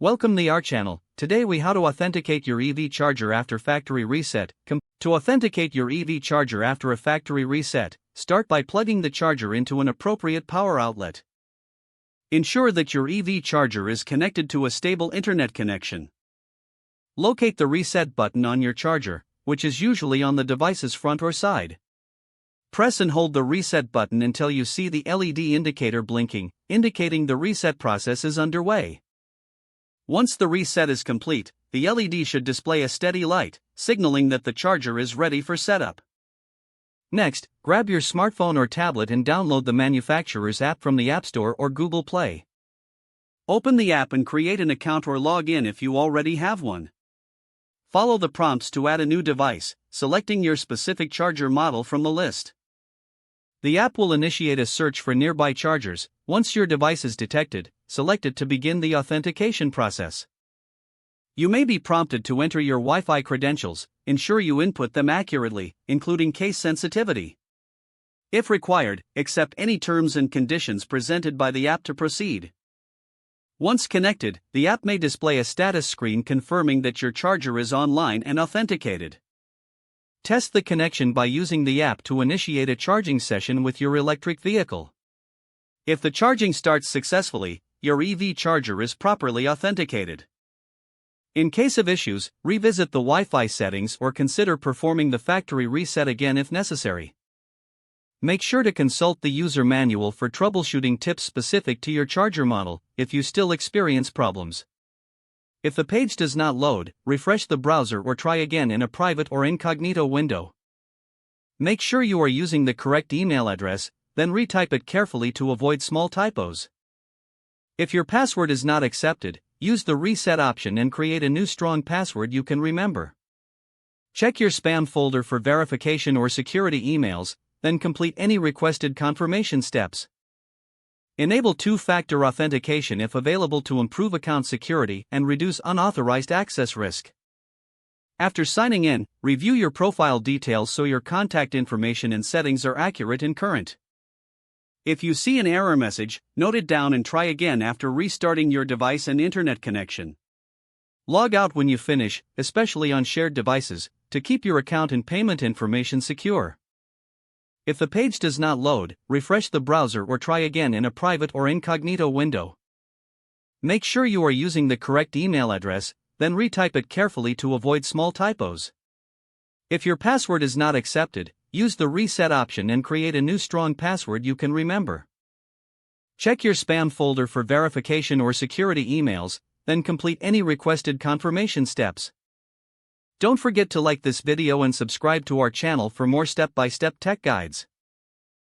Welcome to our channel. Today we how to authenticate your EV charger after factory reset. To authenticate your EV charger after a factory reset, start by plugging the charger into an appropriate power outlet. Ensure that your EV charger is connected to a stable internet connection. Locate the reset button on your charger, which is usually on the device's front or side. Press and hold the reset button until you see the LED indicator blinking, indicating the reset process is underway. Once the reset is complete, the LED should display a steady light, signaling that the charger is ready for setup. Next, grab your smartphone or tablet and download the manufacturer's app from the App Store or Google Play. Open the app and create an account or log in if you already have one. Follow the prompts to add a new device, selecting your specific charger model from the list. The app will initiate a search for nearby chargers. Once your device is detected, select it to begin the authentication process. You may be prompted to enter your Wi-Fi credentials. Ensure you input them accurately, including case sensitivity. If required, accept any terms and conditions presented by the app to proceed. Once connected, the app may display a status screen confirming that your charger is online and authenticated. Test the connection by using the app to initiate a charging session with your electric vehicle. If the charging starts successfully, your EV charger is properly authenticated. In case of issues, revisit the Wi-Fi settings or consider performing the factory reset again if necessary. Make sure to consult the user manual for troubleshooting tips specific to your charger model if you still experience problems. If the page does not load, refresh the browser or try again in a private or incognito window. Make sure you are using the correct email address, then retype it carefully to avoid small typos. If your password is not accepted, use the reset option and create a new strong password you can remember. Check your spam folder for verification or security emails, then complete any requested confirmation steps. Enable two-factor authentication if available to improve account security and reduce unauthorized access risk. After signing in, review your profile details so your contact information and settings are accurate and current. If you see an error message, note it down and try again after restarting your device and internet connection. Log out when you finish, especially on shared devices, to keep your account and payment information secure. If the page does not load, refresh the browser or try again in a private or incognito window. Make sure you are using the correct email address, then retype it carefully to avoid small typos. If your password is not accepted, use the reset option and create a new strong password you can remember. Check your spam folder for verification or security emails, then complete any requested confirmation steps. Don't forget to like this video and subscribe to our channel for more step-by-step tech guides.